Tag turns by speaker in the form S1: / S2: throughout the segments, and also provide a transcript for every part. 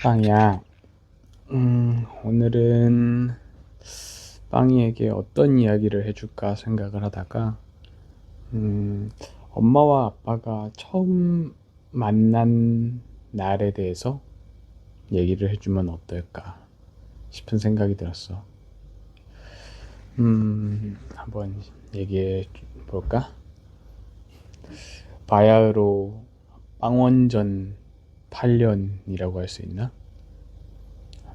S1: 빵이야. 오늘은 빵이에게 어떤 이야기를 해줄까 생각을 하다가, 엄마와 아빠가 처음 만난 날에 대해서 얘기를 해주면 어떨까 싶은 생각이 들었어. 한번 얘기해 볼까? 바야흐로 빵원전 8년이라고 할 수 있나?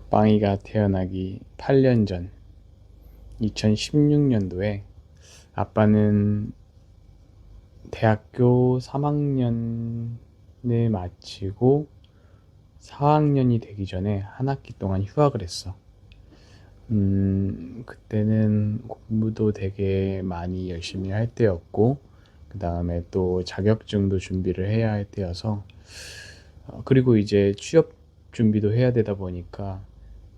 S1: 빵이가 태어나기 8년 전, 2016년도에 아빠는 대학교 3학년을 마치고 4학년이 되기 전에 한 학기 동안 휴학을 했어. 그때는 공부도 되게 많이 열심히 할 때였고, 그 다음에 또 자격증도 준비를 해야 할 때여서, 그리고 이제 취업 준비도 해야 되다 보니까,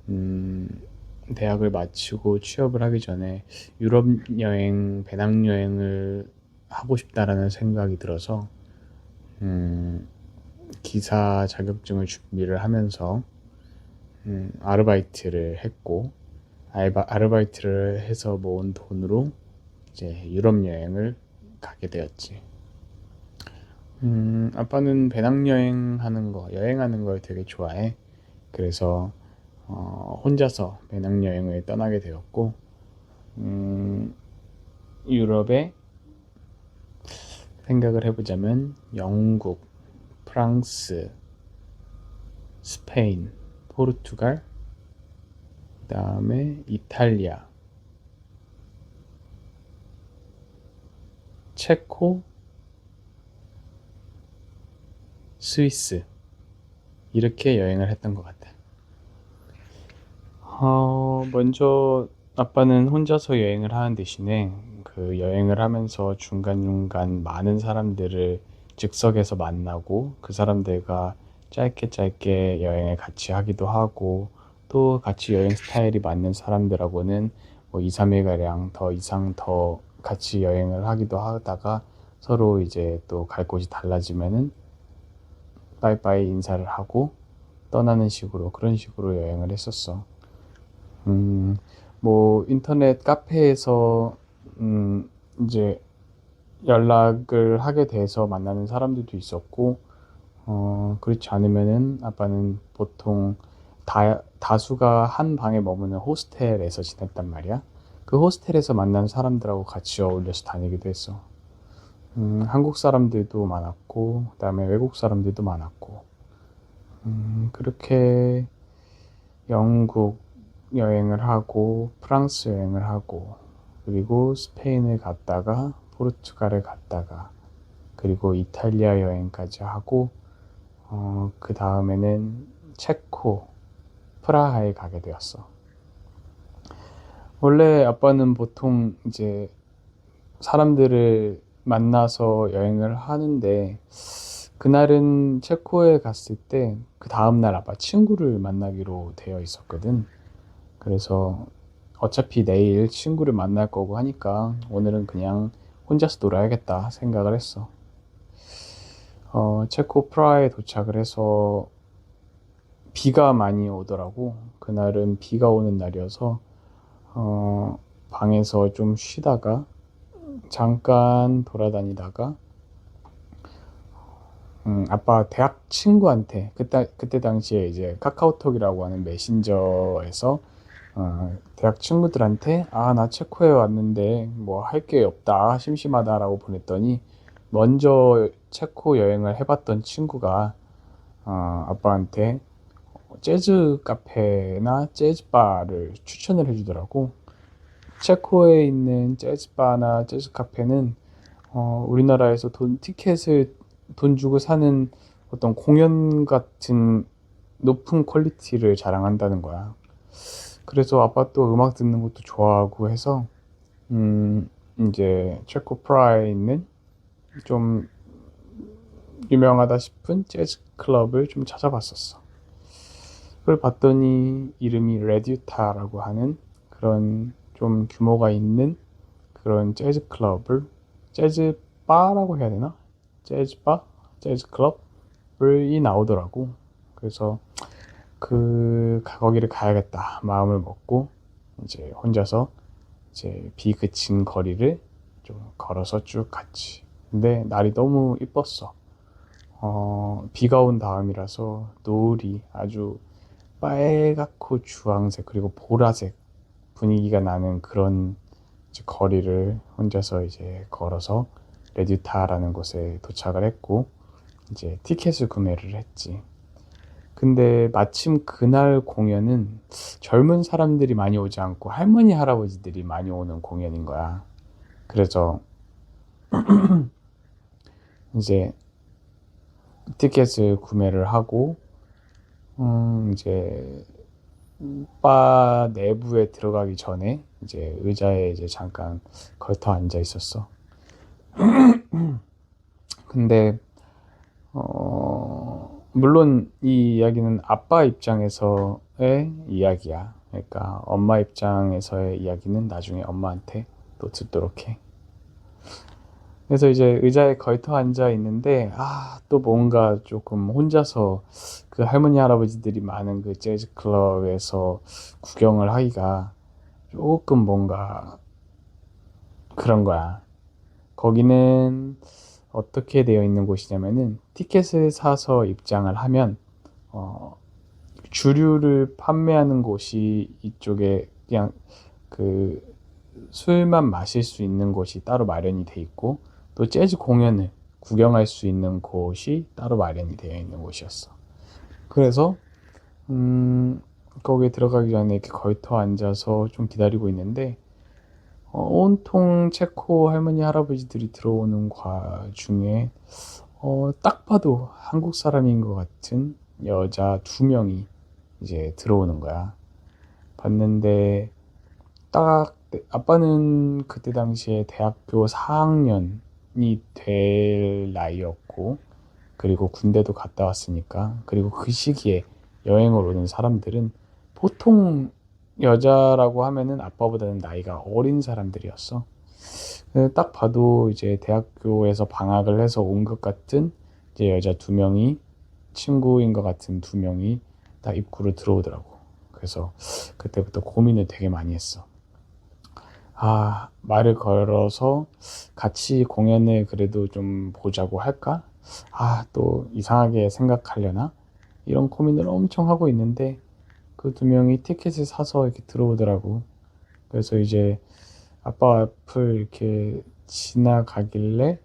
S1: 음, 대학을 마치고 취업을 하기 전에 유럽 여행, 배낭여행을 하고 싶다라는 생각이 들어서 기사 자격증을 준비를 하면서 아르바이트를 했고 아르바이트를 해서 모은 돈으로 이제 유럽 여행을 가게 되었지. 아빠는 배낭여행 여행하는 걸 되게 좋아해. 그래서 혼자서 배낭여행을 떠나게 되었고, 음, 유럽에 생각을 해보자면 영국, 프랑스, 스페인, 포르투갈, 그 다음에 이탈리아, 체코, 스위스 이렇게 여행을 했던 것 같아. 먼저 아빠는 혼자서 여행을 하는 대신에 그 여행을 하면서 중간중간 많은 사람들을 즉석에서 만나고 그 사람들과 짧게 짧게 여행을 같이 하기도 하고 또 같이 여행 스타일이 맞는 사람들하고는 뭐 2, 3일가량 더 이상 더 같이 여행을 하기도 하다가 서로 이제 또 갈 곳이 달라지면은 빠이빠이 인사를 하고 떠나는 식으로 그런 식으로 여행을 했었어. 음, 뭐 인터넷 카페에서 이제 연락을 하게 돼서 만나는 사람들도 있었고, 그렇지 않으면은 아빠는 보통 다수가 한 방에 머무는 호스텔에서 지냈단 말이야. 그 호스텔에서 만난 사람들하고 같이 어울려서 다니기도 했어. 한국 사람들도 많았고, 그다음에 외국 사람들도 많았고, 그렇게 영국 여행을 하고 프랑스 여행을 하고 그리고 스페인을 갔다가 포르투갈을 갔다가 그리고 이탈리아 여행까지 하고 그 다음에는 체코 프라하에 가게 되었어. 원래 아빠는 보통 이제 사람들을 만나서 여행을 하는데 그날은 체코에 갔을 때 그 다음날 아빠 친구를 만나기로 되어 있었거든. 그래서 어차피 내일 친구를 만날 거고 하니까 오늘은 그냥 혼자서 놀아야겠다 생각을 했어. 체코 프라하에 도착을 해서 비가 많이 오더라고. 그날은 비가 오는 날이어서 방에서 좀 쉬다가 잠깐 돌아다니다가 아빠 대학 친구한테 그때 당시에 이제 카카오톡이라고 하는 메신저에서 대학 친구들한테 나 체코에 왔는데 뭐 할 게 없다 심심하다라고 보냈더니 먼저 체코 여행을 해봤던 친구가 아빠한테 재즈 카페나 재즈 바를 추천을 해주더라고. 체코에 있는 재즈 바나 재즈 카페는 우리나라에서 티켓을 돈 주고 사는 어떤 공연 같은 높은 퀄리티를 자랑한다는 거야. 그래서 아빠 또 음악 듣는 것도 좋아하고 해서 이제 체코 프라하에 있는 좀 유명하다 싶은 재즈 클럽을 좀 찾아봤었어. 그걸 봤더니 이름이 레듀타라고 하는 그런 좀 규모가 있는 그런 재즈 클럽을 재즈 바라고 해야 되나? 재즈 바? 재즈 클럽이 나오더라고. 그래서 거기를 가야겠다 마음을 먹고 이제 혼자서 이제 비 그친 거리를 좀 걸어서 쭉 갔지. 근데 날이 너무 이뻤어. 비가 온 다음이라서 노을이 아주 빨갛고 주황색 그리고 보라색 분위기가 나는 그런 이제 거리를 혼자서 이제 걸어서 레듀타라는 곳에 도착을 했고 이제 티켓을 구매를 했지. 근데 마침 그날 공연은 젊은 사람들이 많이 오지 않고 할머니 할아버지들이 많이 오는 공연인 거야. 그래서 이제 티켓을 구매를 하고 이제 바 내부에 들어가기 전에 이제 의자에 이제 잠깐 걸터 앉아 있었어. 근데 물론 이 이야기는 아빠 입장에서의 이야기야. 그러니까 엄마 입장에서의 이야기는 나중에 엄마한테 또 듣도록 해. 그래서 이제 의자에 걸터 앉아 있는데 또 뭔가 조금 혼자서 그 할머니 할아버지들이 많은 그 재즈 클럽에서 구경을 하기가 조금 뭔가 그런 거야. 거기는 어떻게 되어 있는 곳이냐면은 티켓을 사서 입장을 하면 주류를 판매하는 곳이 이쪽에 그냥 그 술만 마실 수 있는 곳이 따로 마련이 돼 있고 또 재즈 공연을 구경할 수 있는 곳이 따로 마련이 되어 있는 곳이었어. 그래서 거기에 들어가기 전에 이렇게 걸터 앉아서 좀 기다리고 있는데 온통 체코 할머니 할아버지들이 들어오는 중에 딱 봐도 한국 사람인 것 같은 여자 두 명이 이제 들어오는 거야. 봤는데 딱 아빠는 그때 당시에 대학교 4학년이 될 나이였고 그리고 군대도 갔다 왔으니까 그리고 그 시기에 여행을 오는 사람들은 보통 여자라고 하면은 아빠보다는 나이가 어린 사람들이었어. 딱 봐도 이제 대학교에서 방학을 해서 온 것 같은 이제 여자 두 명이 친구인 것 같은 두 명이 딱 입구로 들어오더라고. 그래서 그때부터 고민을 되게 많이 했어. 말을 걸어서 같이 공연을 그래도 좀 보자고 할까? 또 이상하게 생각하려나? 이런 고민을 엄청 하고 있는데 그 두 명이 티켓을 사서 이렇게 들어오더라고. 그래서 이제 아빠 앞을 이렇게 지나가길래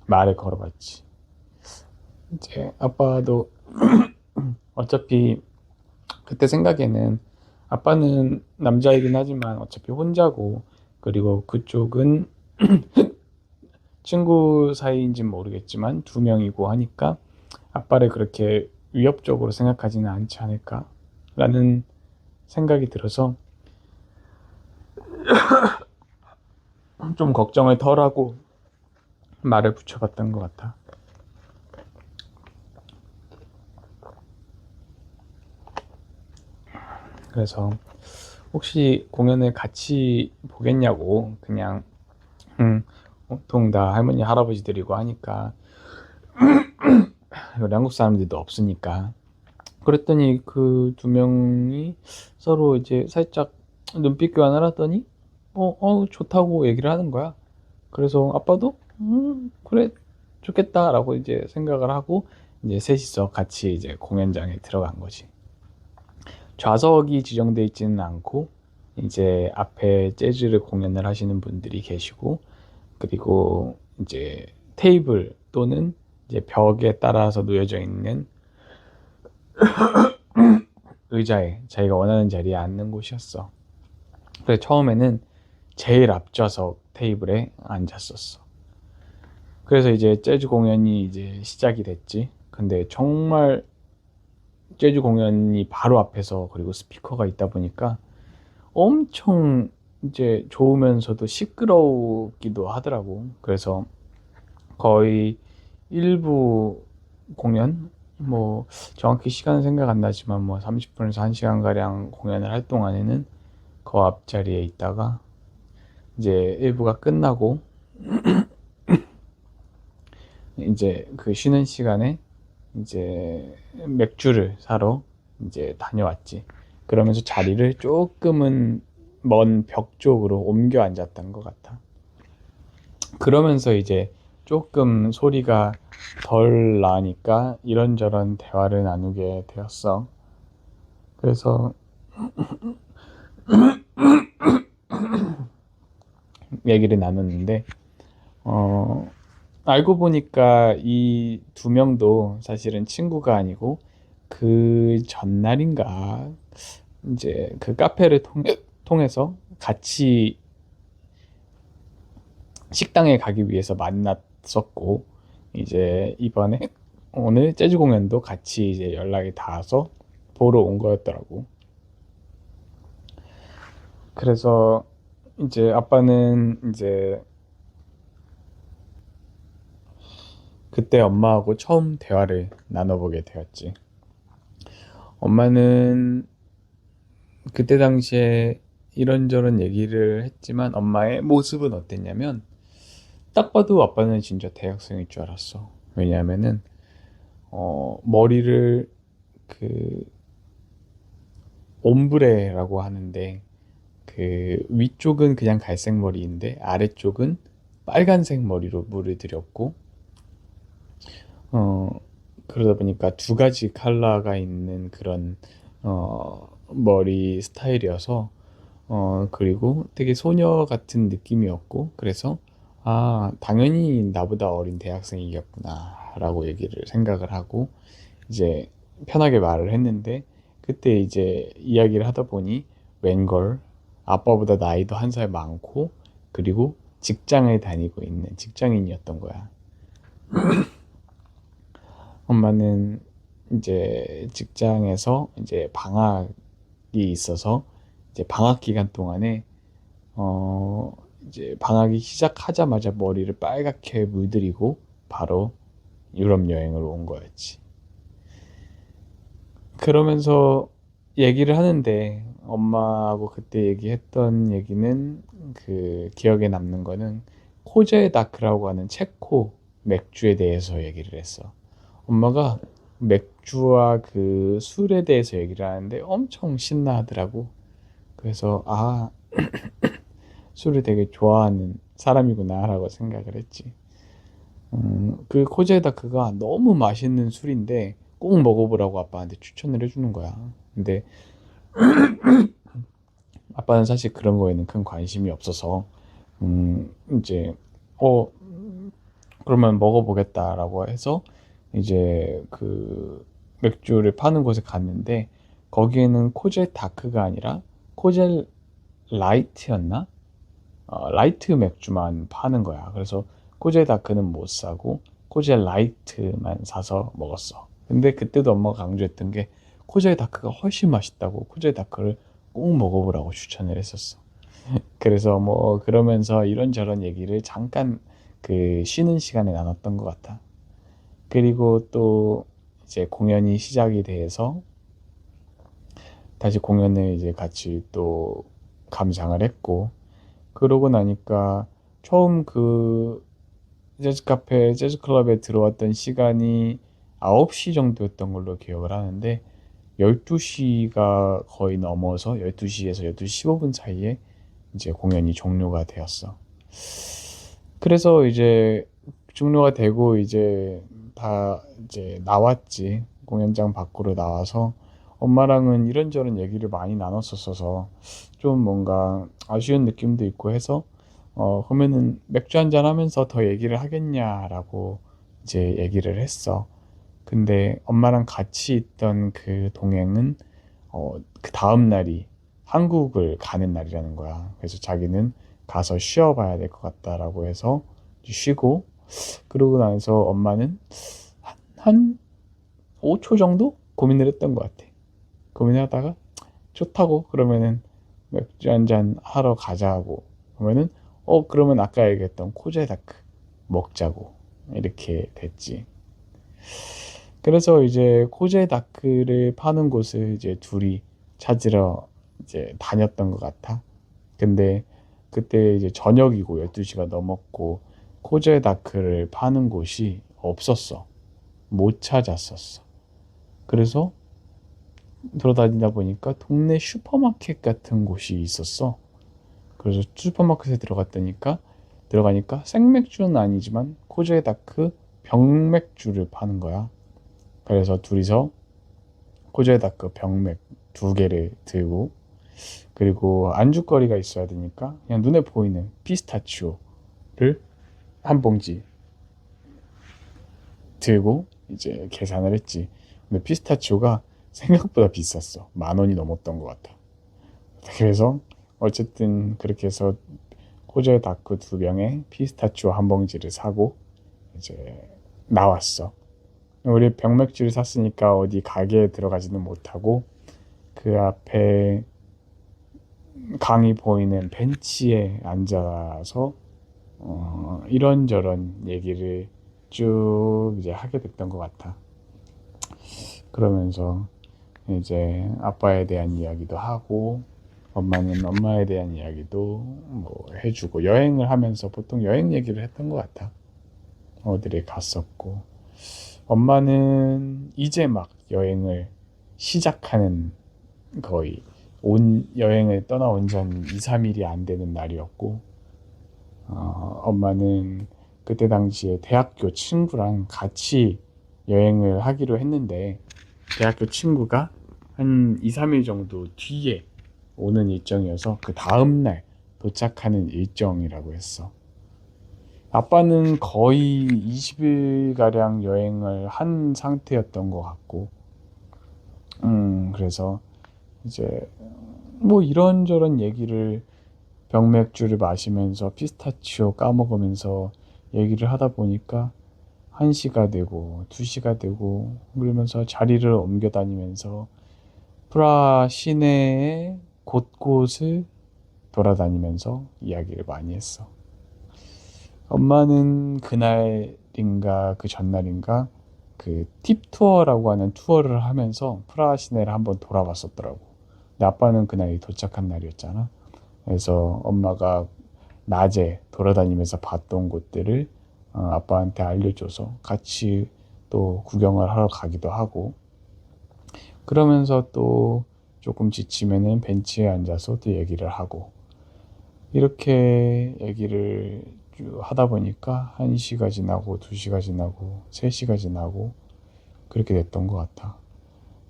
S1: 말을 걸어봤지. 이제 아빠도 어차피 그때 생각에는 아빠는 남자이긴 하지만 어차피 혼자고 그리고 그쪽은 친구 사이인진 모르겠지만 두 명이고 하니까 아빠를 그렇게 위협적으로 생각하지는 않지 않을까라는 생각이 들어서 좀 걱정을 덜하고 말을 붙여봤던 것 같아. 그래서 혹시 공연을 같이 보겠냐고 그냥 보통 다 할머니 할아버지들이고 하니까 한국 사람들도 없으니까 그랬더니 그 두 명이 서로 이제 살짝 눈빛 교환을 하더니 좋다고 얘기를 하는 거야. 그래서 아빠도 그래 좋겠다라고 이제 생각을 하고 이제 셋이서 같이 이제 공연장에 들어간 거지. 좌석이 지정되어 있지는 않고 이제 앞에 재즈를 공연을 하시는 분들이 계시고 그리고 이제 테이블 또는 이제 벽에 따라서 놓여져 있는 의자에 자기가 원하는 자리에 앉는 곳이었어. 그래서 처음에는 제일 앞좌석 테이블에 앉았었어. 그래서 이제 재즈 공연이 이제 시작이 됐지. 근데 정말 재즈 공연이 바로 앞에서 그리고 스피커가 있다 보니까 엄청 이제 좋으면서도 시끄러우기도 하더라고. 그래서 거의 일부 공연 뭐 정확히 시간은 생각 안 나지만 뭐 30분에서 1시간 가량 공연을 할 동안에는 그 앞자리에 있다가 이제 일부가 끝나고 이제 그 쉬는 시간에 이제 맥주를 사러 이제 다녀왔지. 그러면서 자리를 조금은 먼 벽 쪽으로 옮겨 앉았던 것 같아. 그러면서 이제 조금 소리가 덜 나니까 이런저런 대화를 나누게 되었어. 그래서 얘기를 나눴는데, 어, 알고 보니까 이 두 명도 사실은 친구가 아니고 그 전날인가 이제 그 카페를 통해서 같이 식당에 가기 위해서 만났었고, 이제 이번에 오늘 재즈 공연도 같이 이제 연락이 닿아서 보러 온 거였더라고. 그래서 이제 아빠는 이제 그때 엄마하고 처음 대화를 나눠보게 되었지. 엄마는 그때 당시에 이런저런 얘기를 했지만 엄마의 모습은 어땠냐면 딱 봐도 아빠는 진짜 대학생일 줄 알았어. 왜냐하면은 머리를 그 옴브레라고 하는데 그 위쪽은 그냥 갈색 머리인데 아래쪽은 빨간색 머리로 물을 들였고 어 그러다 보니까 두 가지 컬러가 있는 그런 머리 스타일이어서 그리고 되게 소녀 같은 느낌이었고 그래서 아 당연히 나보다 어린 대학생이겠구나 라고 얘기를 생각을 하고 이제 편하게 말을 했는데 그때 이제 이야기를 하다 보니 웬걸 아빠보다 나이도 한 살 많고 그리고 직장을 다니고 있는 직장인이었던 거야. 엄마는 이제 직장에서 이제 방학이 있어서 이제 방학 기간 동안에 어 이제 방학이 시작하자마자 머리를 빨갛게 물들이고 바로 유럽 여행을 온 거였지. 그러면서 얘기를 하는데 엄마하고 그때 얘기했던 얘기는 그 기억에 남는 거는 코제 다크라고 하는 체코 맥주에 대해서 얘기를 했어. 엄마가 맥주와 그 술에 대해서 얘기를 하는데 엄청 신나하더라고. 그래서 아 술을 되게 좋아하는 사람이구나라고 생각을 했지. 그 코제 다크가 너무 맛있는 술인데 꼭 먹어보라고 아빠한테 추천을 해주는 거야. 근데 아빠는 사실 그런 거에는 큰 관심이 없어서 이제 어 그러면 먹어보겠다라고 해서 이제 그 맥주를 파는 곳에 갔는데 거기에는 코젤 다크가 아니라 코젤 라이트였나? 라이트 맥주만 파는 거야. 그래서 코젤 다크는 못 사고 코젤 라이트만 사서 먹었어. 근데 그때도 엄마가 강조했던 게 코젤 다크가 훨씬 맛있다고 코젤 다크를 꼭 먹어보라고 추천을 했었어. 그래서 뭐 그러면서 이런저런 얘기를 잠깐 그 쉬는 시간에 나눴던 것 같아. 그리고 또 이제 공연이 시작이 돼서 다시 공연을 이제 같이 또 감상을 했고 그러고 나니까 처음 그 재즈 카페, 재즈 클럽에 들어왔던 시간이 9시 정도였던 걸로 기억을 하는데 12시가 거의 넘어서 12시에서 12시 15분 사이에 이제 공연이 종료가 되었어. 그래서 이제 종료가 되고 이제 다 이제 나왔지. 공연장 밖으로 나와서 엄마랑은 이런저런 얘기를 많이 나눴었어서 좀 뭔가 아쉬운 느낌도 있고 해서 그러면은 맥주 한잔 하면서 더 얘기를 하겠냐라고 이제 얘기를 했어. 근데 엄마랑 같이 있던 그 동행은 그 다음 날이 한국을 가는 날이라는 거야. 그래서 자기는 가서 쉬어봐야 될 것 같다라고 해서 쉬고 그러고 나서 엄마는 한 5초 정도 고민을 했던 것 같아. 고민을 하다가 좋다고 그러면은 맥주 한잔 하러 가자고 그러면은 그러면 아까 얘기했던 코제다크 먹자고 이렇게 됐지. 그래서 이제 코제다크를 파는 곳을 이제 둘이 찾으러 이제 다녔던 것 같아. 근데 그때 이제 저녁이고 12시가 넘었고 코제다크를 파는 곳이 없었어. 못 찾았었어. 그래서 돌아다니다 보니까 동네 슈퍼마켓 같은 곳이 있었어. 그래서 슈퍼마켓에 들어가니까 생맥주는 아니지만 코지에 다크 병맥주를 파는 거야. 그래서 둘이서 코지에 다크 병맥 두 개를 들고, 그리고 안주거리가 있어야 되니까 그냥 눈에 보이는 피스타치오를 한 봉지 들고 이제 계산을 했지. 근데 피스타치오가 생각보다 비쌌어. 10,000원이 넘었던 것 같아. 그래서 어쨌든 그렇게 해서 코젤 다크 2병에 피스타치오 한 봉지를 사고 이제 나왔어. 우리 병맥주를 샀으니까 어디 가게에 들어가지는 못하고 그 앞에 강이 보이는 벤치에 앉아서 이런저런 얘기를 쭉 이제 하게 됐던 것 같아. 그러면서 이제 아빠에 대한 이야기도 하고 엄마는 엄마에 대한 이야기도 뭐 해주고, 여행을 하면서 보통 여행 얘기를 했던 것 같아. 어디를 갔었고, 엄마는 이제 막 여행을 시작하는, 거의 여행을 떠나온 지 한 2, 3일이 안 되는 날이었고, 엄마는 그때 당시에 대학교 친구랑 같이 여행을 하기로 했는데 대학교 친구가 한 2, 3일 정도 뒤에 오는 일정이어서 그 다음날 도착하는 일정이라고 했어. 아빠는 거의 20일가량 여행을 한 상태였던 것 같고, 그래서 이제 뭐 이런저런 얘기를 병맥주를 마시면서 피스타치오 까먹으면서 얘기를 하다 보니까 1시가 되고 2시가 되고, 그러면서 자리를 옮겨 다니면서 프라하 시내의 곳곳을 돌아다니면서 이야기를 많이 했어. 엄마는 그날인가 그 전날인가 그 팁 투어라고 하는 투어를 하면서 프라하 시내를 한번 돌아봤었더라고. 근데 아빠는 그날이 도착한 날이었잖아. 그래서 엄마가 낮에 돌아다니면서 봤던 곳들을 아빠한테 알려줘서 같이 또 구경을 하러 가기도 하고, 그러면서 또 조금 지치면은 벤치에 앉아서 또 얘기를 하고, 이렇게 얘기를 쭉 하다 보니까 1시가 지나고 2시가 지나고 3시가 지나고 그렇게 됐던 것 같아.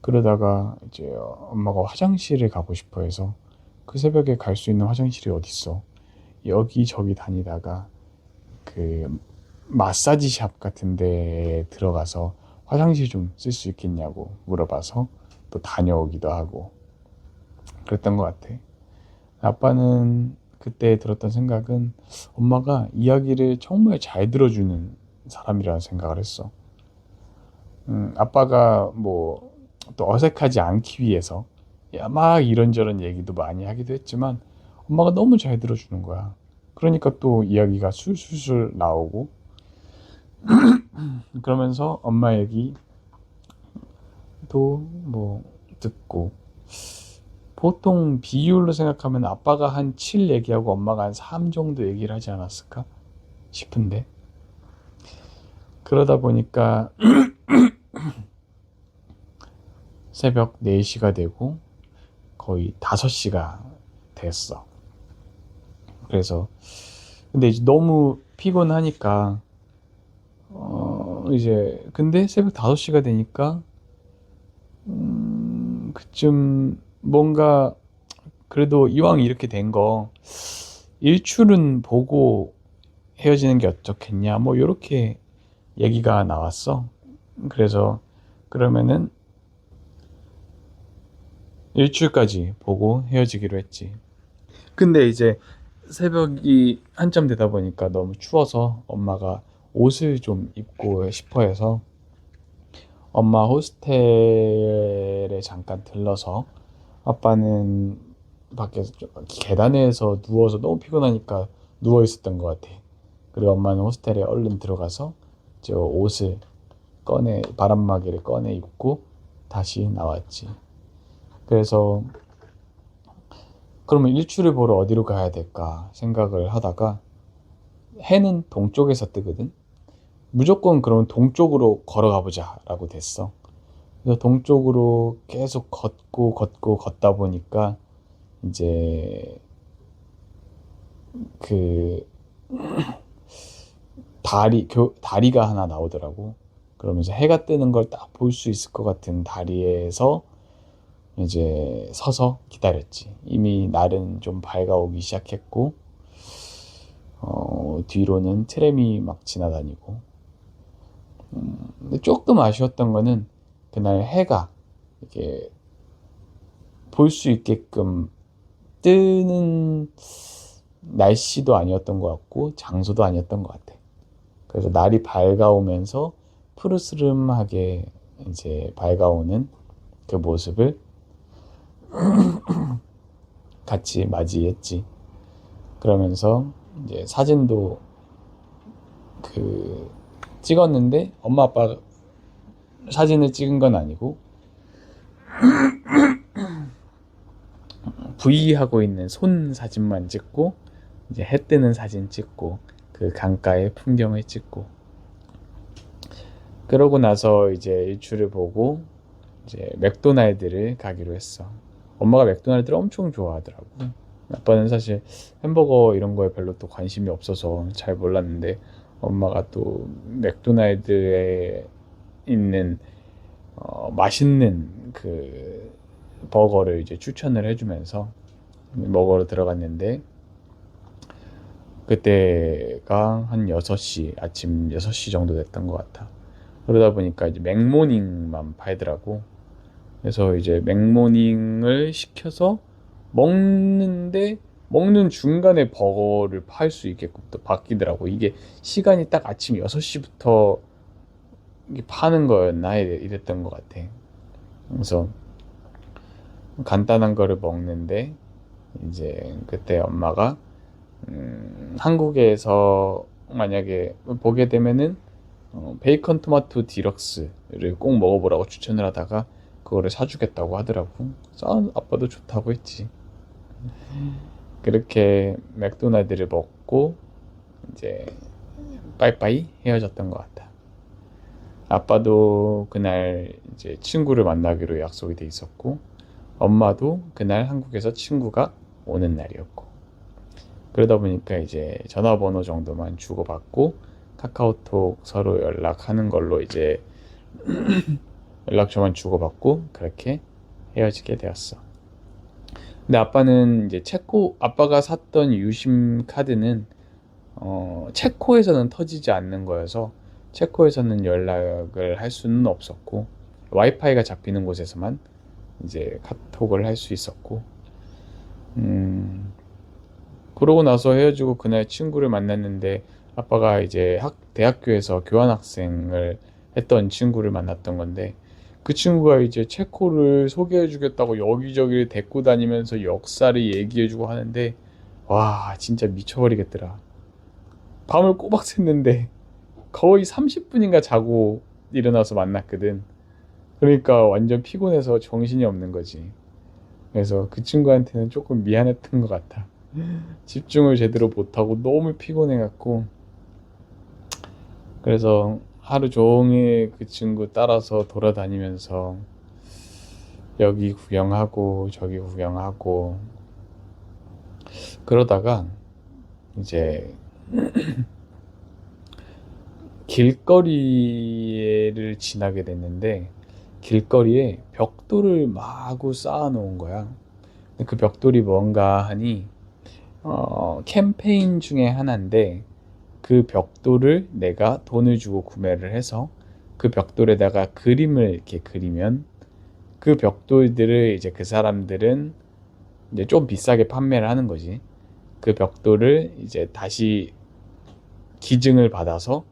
S1: 그러다가 이제 엄마가 화장실을 가고 싶어 해서, 그 새벽에 갈 수 있는 화장실이 어딨어. 여기저기 다니다가 그 마사지 샵 같은 데에 들어가서 화장실 좀 쓸 수 있겠냐고 물어봐서 또 다녀오기도 하고 그랬던 것 같아. 아빠는 그때 들었던 생각은 엄마가 이야기를 정말 잘 들어주는 사람이라는 생각을 했어. 아빠가 뭐 또 어색하지 않기 위해서 막 이런저런 얘기도 많이 하기도 했지만 엄마가 너무 잘 들어주는 거야. 그러니까 또 이야기가 술술술 나오고, 그러면서 엄마 얘기도 뭐 듣고, 보통 비율로 생각하면 아빠가 한 7 얘기하고 엄마가 한 3 정도 얘기를 하지 않았을까 싶은데, 그러다 보니까 새벽 4시가 되고 거의 5시가 됐어. 그래서 근데 이제 너무 피곤하니까 이제 근데 새벽 5시가 되니까 그쯤 뭔가 그래도 이왕 이렇게 된 거 일출은 보고 헤어지는 게 어떻겠냐 뭐 이렇게 얘기가 나왔어. 그래서 그러면은 일출까지 보고 헤어지기로 했지. 근데 이제 새벽이 한참 되다 보니까 너무 추워서 엄마가 옷을 좀 입고 싶어 해서 엄마 호스텔에 잠깐 들러서, 아빠는 밖에서 계단에서 누워서 너무 피곤하니까 누워 있었던 것 같아. 그리고 엄마는 호스텔에 얼른 들어가서 저 옷을 바람막이를 꺼내 입고 다시 나왔지. 그래서 그러면 일출을 보러 어디로 가야 될까 생각을 하다가 해는 동쪽에서 뜨거든. 무조건 그러면 동쪽으로 걸어가 보자 라고 됐어. 그래서 동쪽으로 계속 걷고 걷다 보니까 이제 그 다리가 하나 나오더라고. 그러면서 해가 뜨는 걸 딱 볼 수 있을 것 같은 다리에서 이제 서서 기다렸지. 이미 날은 좀 밝아오기 시작했고, 뒤로는 트램이 막 지나다니고. 근데 조금 아쉬웠던 거는 그날 해가 이렇게 볼 수 있게끔 뜨는 날씨도 아니었던 것 같고, 장소도 아니었던 것 같아. 그래서 날이 밝아오면서 푸르스름하게 이제 밝아오는 그 모습을 같이 맞이했지. 그러면서 이제 사진도 그 찍었는데 엄마 아빠 사진을 찍은 건 아니고 V 하고 있는 손 사진만 찍고 이제 해 뜨는 사진 찍고 그 강가의 풍경을 찍고 그러고 나서 이제 일출을 보고 이제 맥도날드를 가기로 했어. 엄마가 맥도날드를 엄청 좋아하더라고. 아빠는 사실 햄버거 이런 거에 별로 또 관심이 없어서 잘 몰랐는데 엄마가 또 맥도날드에 있는 맛있는 그 버거를 이제 추천을 해주면서 먹으러 들어갔는데 그때가 한 6시, 아침 6시 정도 됐던 것 같아. 그러다 보니까 이제 맥모닝만 팔더라고. 그래서 이제 맥모닝을 시켜서 먹는데 먹는 중간에 버거를 팔 수 있게끔 또 바뀌더라고. 이게 시간이 딱 아침 6시부터 파는 거였나 이랬던 것 같아. 그래서 간단한 거를 먹는데 이제 그때 엄마가 한국에서 만약에 보게 되면은 베이컨 토마토 디럭스를 꼭 먹어보라고 추천을 하다가 그거를 사주겠다고 하더라고. 그래서 아빠도 좋다고 했지. 그렇게 맥도날드를 먹고 이제 빠이빠이 헤어졌던 것 같아. 아빠도 그날 이제 친구를 만나기로 약속이 돼 있었고 엄마도 그날 한국에서 친구가 오는 날이었고 그러다 보니까 이제 전화번호 정도만 주고받고 카카오톡 서로 연락하는 걸로 이제 연락처만 주고받고 그렇게 헤어지게 되었어. 근데 아빠는 이제 아빠가 샀던 유심 카드는 체코에서는 터지지 않는 거여서 체코에서는 연락을 할 수는 없었고 와이파이가 잡히는 곳에서만 이제 카톡을 할 수 있었고 그러고 나서 헤어지고 그날 친구를 만났는데 아빠가 이제 대학교에서 교환학생을 했던 친구를 만났던 건데 그 친구가 이제 체코를 소개해주겠다고 여기저기 데리고 다니면서 역사를 얘기해주고 하는데 와 진짜 미쳐버리겠더라. 밤을 꼬박 샜는데 거의 30분인가 자고 일어나서 만났거든. 그러니까 완전 피곤해서 정신이 없는 거지. 그래서 그 친구한테는 조금 미안했던 것 같아. 집중을 제대로 못하고 너무 피곤해갖고 그래서 하루 종일 그 친구 따라서 돌아다니면서 여기 구경하고 저기 구경하고 그러다가 이제 길거리를 지나게 됐는데 길거리에 벽돌을 마구 쌓아 놓은 거야. 그 벽돌이 뭔가 하니 캠페인 중에 하나인데 그 벽돌을 내가 돈을 주고 구매를 해서 그 벽돌에다가 그림을 이렇게 그리면 그 벽돌들을 이제 그 사람들은 이제 좀 비싸게 판매를 하는 거지. 그 벽돌을 이제 다시 기증을 받아서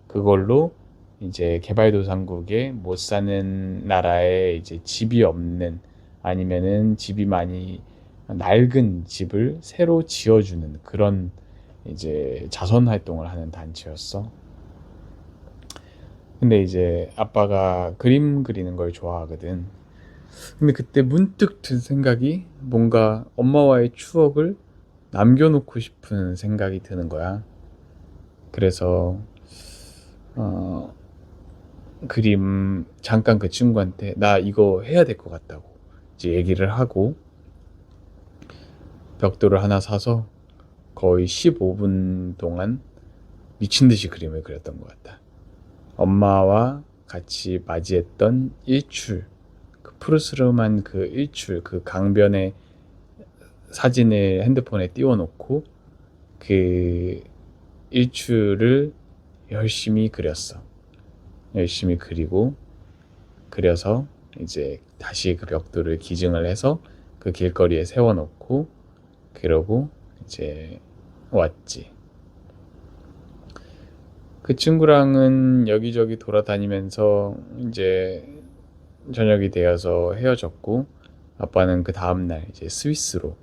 S1: 그걸로 이제 개발도상국에 못 사는 나라에 이제 집이 없는 아니면은 집이 많이 낡은 집을 새로 지어주는 그런 이제 자선 활동을 하는 단체였어. 근데 이제 아빠가 그림 그리는 걸 좋아하거든. 근데 그때 문득 든 생각이 뭔가 엄마와의 추억을 남겨놓고 싶은 생각이 드는 거야. 그래서 어, 그림 잠깐 그 친구한테 나 이거 해야 될 것 같다고 이제 얘기를 하고 벽돌을 하나 사서 거의 15분 동안 미친 듯이 그림을 그렸던 것 같다. 엄마와 같이 맞이했던 일출, 그 푸르스름한 그 일출, 그 강변의 사진을 핸드폰에 띄워놓고 그 일출을 열심히 그렸어. 열심히 그리고 그려서 이제 다시 그 벽돌을 기증을 해서 그 길거리에 세워놓고 그러고 이제 왔지. 그 친구랑은 여기저기 돌아다니면서 이제 저녁이 되어서 헤어졌고 아빠는 그 다음날 이제 스위스로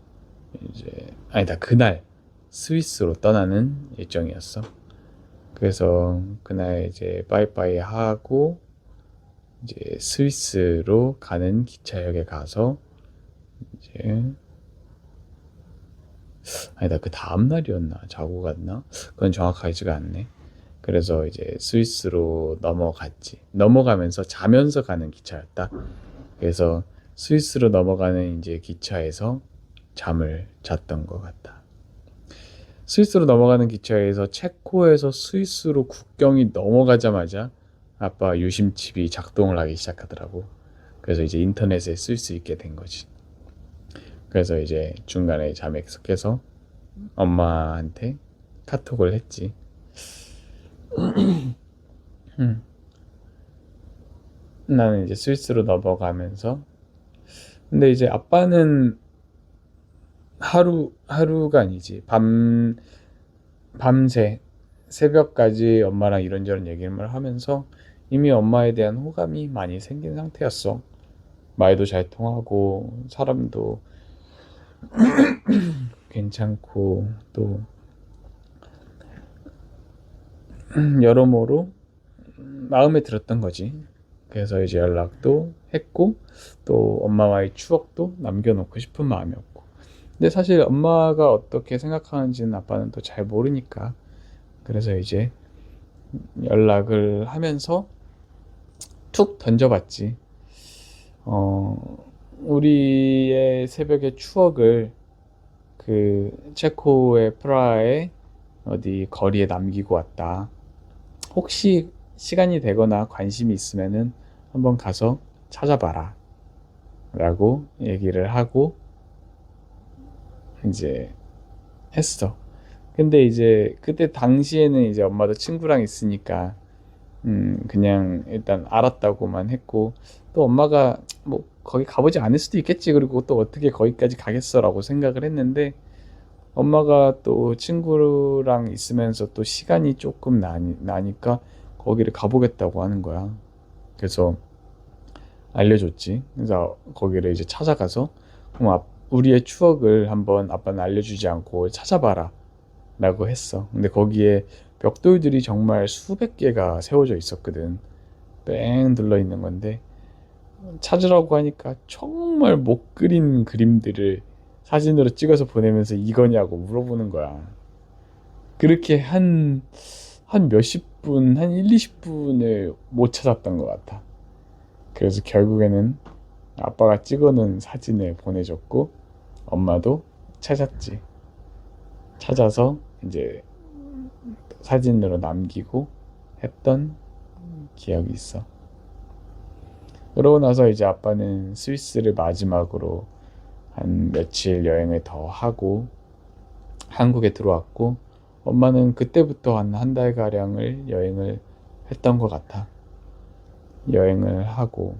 S1: 이제 아니다 그날 스위스로 떠나는 일정이었어. 그래서 그날 이제 빠이빠이 하고 이제 스위스로 가는 기차역에 가서 이제 아니다 그 다음 날이었나 자고 갔나 그건 정확하지가 않네. 그래서 이제 스위스로 넘어갔지. 넘어가면서 자면서 가는 기차였다. 그래서 스위스로 넘어가는 이제 기차에서 잠을 잤던 것 같다. 스위스로 넘어가는 기차에서 체코에서 스위스로 국경이 넘어가자마자 아빠 유심칩이 작동을 하기 시작하더라고. 그래서 이제 인터넷에 쓸 수 있게 된 거지. 그래서 이제 중간에 잠에 깨서 엄마한테 카톡을 했지. 나는 이제 스위스로 넘어가면서 근데 이제 아빠는 하루가 아니지 밤새 새벽까지 엄마랑 이런저런 얘기를 하면서 이미 엄마에 대한 호감이 많이 생긴 상태였어. 말도 잘 통하고 사람도 괜찮고 또 여러모로 마음에 들었던 거지. 그래서 이제 연락도 했고 또 엄마와의 추억도 남겨놓고 싶은 마음이었고 근데 사실 엄마가 어떻게 생각하는지는 아빠는 또 잘 모르니까 그래서 이제 연락을 하면서 툭 던져봤지. 우리의 새벽의 추억을 그 체코의 프라하의 어디 거리에 남기고 왔다. 혹시 시간이 되거나 관심이 있으면은 한번 가서 찾아봐라. 라고 얘기를 하고 이제 했어. 근데 이제 그때 당시에는 이제 엄마도 친구랑 있으니까 그냥 일단 알았다고만 했고 또 엄마가 뭐 거기 가보지 않을 수도 있겠지 그리고 또 어떻게 거기까지 가겠어라고 생각을 했는데 엄마가 또 친구랑 있으면서 또 시간이 조금 나니까 거기를 가보겠다고 하는 거야. 그래서 알려줬지. 그래서 거기를 이제 찾아가서 그럼 우리의 추억을 한번 아빠는 알려주지 않고 찾아봐라 라고 했어. 근데 거기에 벽돌들이 정말 수백 개가 세워져 있었거든. 뺑 둘러 있는 건데 찾으라고 하니까 정말 못 그린 그림들을 사진으로 찍어서 보내면서 이거냐고 물어보는 거야. 그렇게 한 몇십 분, 한 1, 20분을 못 찾았던 것 같아. 그래서 결국에는 아빠가 찍어놓은 사진을 보내줬고 엄마도 찾았지. 찾아서 이제 사진으로 남기고 했던 기억이 있어. 그러고 나서 이제 아빠는 스위스를 마지막으로 한 며칠 여행을 더 하고 한국에 들어왔고 엄마는 그때부터 한 달가량을 여행을 했던 것 같아. 여행을 하고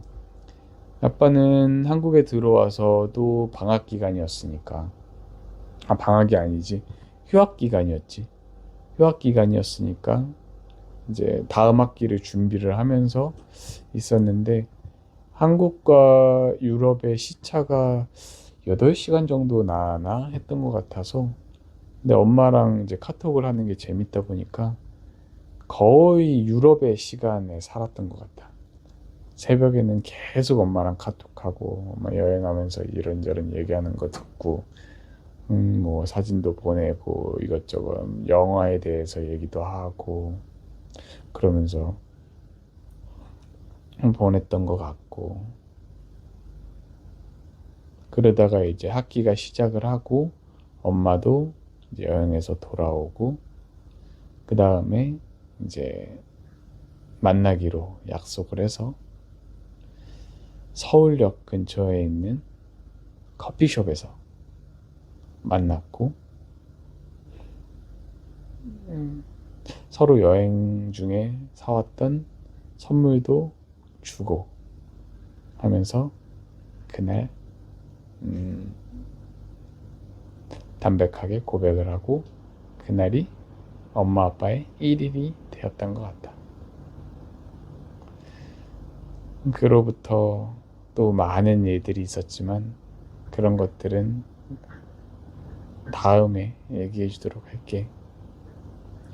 S1: 아빠는 한국에 들어와서도 방학 기간이었으니까 방학이 아니지 휴학 기간이었지. 휴학 기간이었으니까 이제 다음 학기를 준비를 하면서 있었는데 한국과 유럽의 시차가 8시간 정도 나나 했던 것 같아서 근데 엄마랑 이제 카톡을 하는 게 재밌다 보니까 거의 유럽의 시간에 살았던 것 같아. 새벽에는 계속 엄마랑 카톡하고 엄마 여행하면서 이런저런 얘기하는 거 듣고 뭐 사진도 보내고 이것저것 영화에 대해서 얘기도 하고 그러면서 보냈던 것 같고, 그러다가 이제 학기가 시작을 하고 엄마도 이제 여행에서 돌아오고 그 다음에 이제 만나기로 약속을 해서 서울역 근처에 있는 커피숍에서 만났고, 서로 여행 중에 사왔던 선물도 주고 하면서 그날 담백하게 고백을 하고 그날이 엄마 아빠의 1일이 되었던 것 같다. 그로부터 또 많은 일들이 있었지만 그런 것들은 다음에 얘기해 주도록 할게.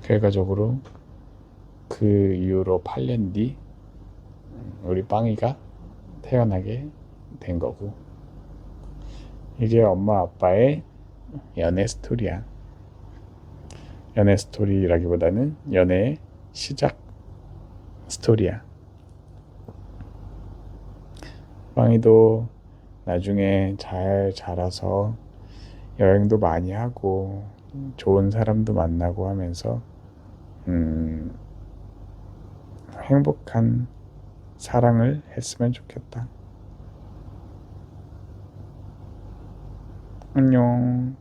S1: 결과적으로 그 이후로 8년 뒤 우리 빵이가 태어나게 된 거고, 이게 엄마 아빠의 연애 스토리야. 연애 스토리라기보다는 연애의 시작 스토리야. 빵이도 나중에 잘 자라서 여행도 많이 하고 좋은 사람도 만나고 하면서 행복한 사랑을 했으면 좋겠다. 안녕.